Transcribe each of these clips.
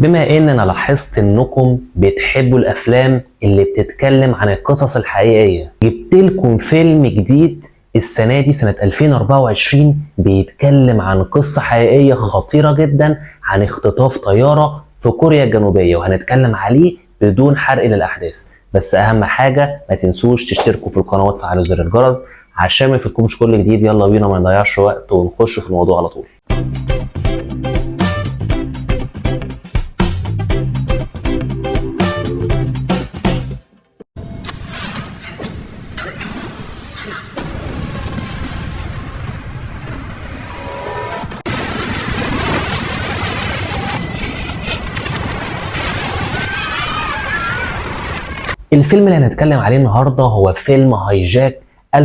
بما ان انا لاحظت انكم بتحبوا الافلام اللي بتتكلم عن القصص الحقيقية، جبت لكم فيلم جديد السنة دي سنة 2024 بيتكلم عن قصة حقيقية خطيرة جدا عن اختطاف طيارة في كوريا الجنوبية، وهنتكلم عليه بدون حرق للأحداث. بس أهم حاجة ما تنسوش تشتركوا في القناة وتفعلوا زر الجرس عشان ما يفوتكمش كل جديد. يلا بينا ما نضيعش وقت ونخش في الموضوع على طول. الفيلم اللي هنتكلم عليه النهارده هو فيلم هايجاك 1971،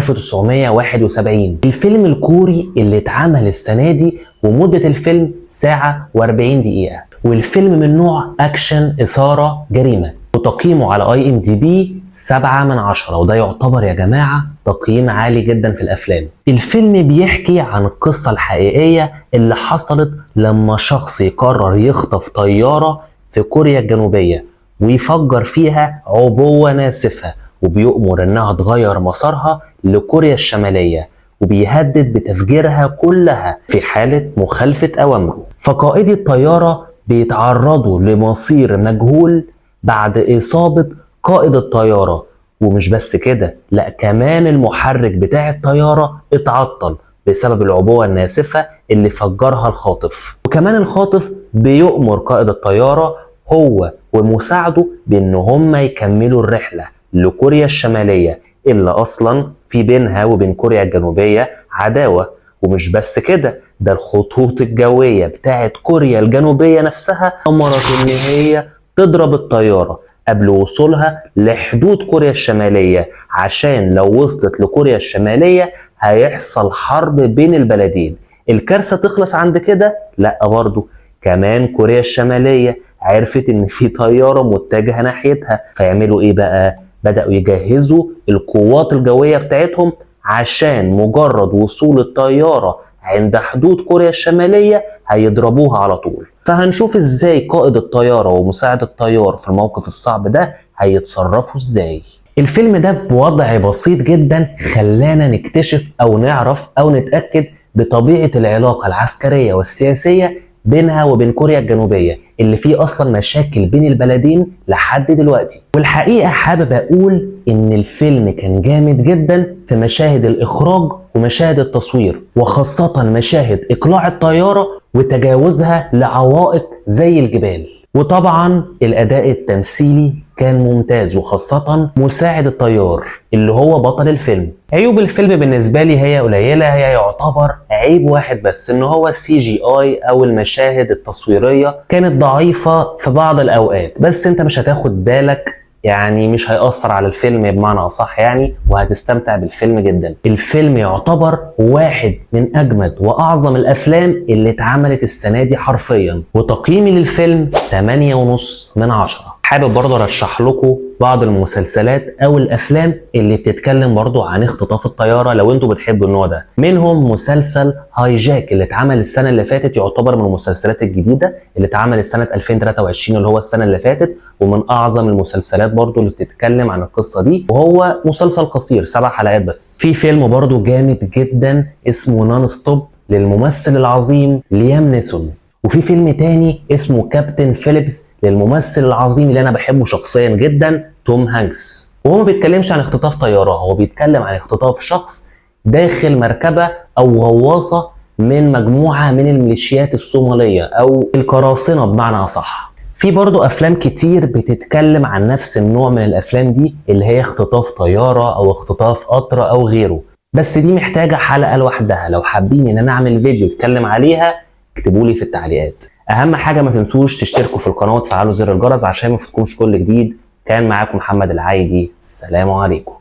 الفيلم الكوري اللي اتعمل السنة دي ومدة الفيلم ساعة و40 دقيقة، والفيلم من نوع أكشن إثارة جريمة، وتقييمه على IMDb 7/10، وده يعتبر يا جماعة تقييم عالي جدا في الأفلام. الفيلم بيحكي عن القصة الحقيقية اللي حصلت لما شخص يقرر يخطف طيارة في كوريا الجنوبية ويفجر فيها عبوة ناسفة، وبيؤمر انها تغير مسارها لكوريا الشمالية، وبيهدد بتفجيرها كلها في حالة مخالفة أوامره. فقائدي الطيارة بيتعرضوا لمصير مجهول بعد إصابة قائد الطيارة، ومش بس كده، لا كمان المحرك بتاع الطيارة اتعطل بسبب العبوة الناسفة اللي فجرها الخاطف. وكمان الخاطف بيؤمر قائد الطيارة هو ومساعده بان هم يكملوا الرحله لكوريا الشماليه، اللي اصلا في بينها وبين كوريا الجنوبيه عداوه. ومش بس كده، ده الخطوط الجويه بتاعت كوريا الجنوبيه نفسها امرت ان هي تضرب الطياره قبل وصولها لحدود كوريا الشماليه، عشان لو وصلت لكوريا الشماليه هيحصل حرب بين البلدين. الكارثه تخلص عند كده؟ لا، برضه كمان كوريا الشماليه عرفت ان في طياره متجهه ناحيتها، فيعملوا ايه بقى؟ بداوا يجهزوا القوات الجويه بتاعتهم عشان مجرد وصول الطياره عند حدود كوريا الشماليه هيضربوها على طول. فهنشوف ازاي قائد الطياره ومساعد الطيار في الموقف الصعب ده هيتصرفوا ازاي. الفيلم ده بوضع بسيط جدا خلانا نكتشف او نعرف او نتاكد بطبيعه العلاقه العسكريه والسياسيه بينها وبين كوريا الجنوبية، اللي فيه أصلا مشاكل بين البلدين لحد دلوقتي. والحقيقة حابب أقول إن الفيلم كان جامد جدا في مشاهد الإخراج ومشاهد التصوير، وخاصة مشاهد إقلاع الطيارة وتجاوزها لعوائق زي الجبال. وطبعا الأداء التمثيلي كان ممتاز، وخاصة مساعد الطيار اللي هو بطل الفيلم. عيوب الفيلم بالنسبة لي هي قليلة، هي يعتبر عيب واحد بس، ان هو CGI او المشاهد التصويرية كانت ضعيفة في بعض الأوقات، بس انت مش هتاخد بالك، يعني مش هيأثر على الفيلم بمعنى أصح يعني، وهتستمتع بالفيلم جدا. الفيلم يعتبر واحد من أجمد وأعظم الأفلام اللي اتعملت السنة دي حرفيا، وتقييمي للفيلم 8.5/10. حابب برضه ارشح لكم بعض المسلسلات او الافلام اللي بتتكلم برضه عن اختطاف الطياره لو انتوا بتحبوا النوع ده. منهم مسلسل هايجاك اللي اتعمل السنه اللي فاتت، يعتبر من المسلسلات الجديده اللي اتعملت سنه 2023 اللي هو السنه اللي فاتت، ومن اعظم المسلسلات برضه اللي بتتكلم عن القصه دي، وهو مسلسل قصير 7 حلقات بس. في فيلم برضه جامد جدا اسمه نون ستوب للممثل العظيم ليام نيسون، وفي فيلم تاني اسمه كابتن فيليبس للممثل العظيم اللي انا بحبه شخصيا جدا توم هانكس. وهو ما بيتكلمش عن اختطاف طيارة، هو بيتكلم عن اختطاف شخص داخل مركبة او غواصة من مجموعة من الميليشيات الصومالية او القراصنة بمعنى اصح. في برضو افلام كتير بتتكلم عن نفس النوع من الافلام دي، اللي هي اختطاف طيارة او اختطاف قطر او غيره، بس دي محتاجة حلقة لوحدها. لو حابين ان انا اعمل فيديو اتكلم عليها اكتبوا لي في التعليقات. اهم حاجه ما تنسوش تشتركوا في القناه وتفعلوا زر الجرس عشان ما يفوتكمش كل جديد. كان معاكم محمد العايدي، السلام عليكم.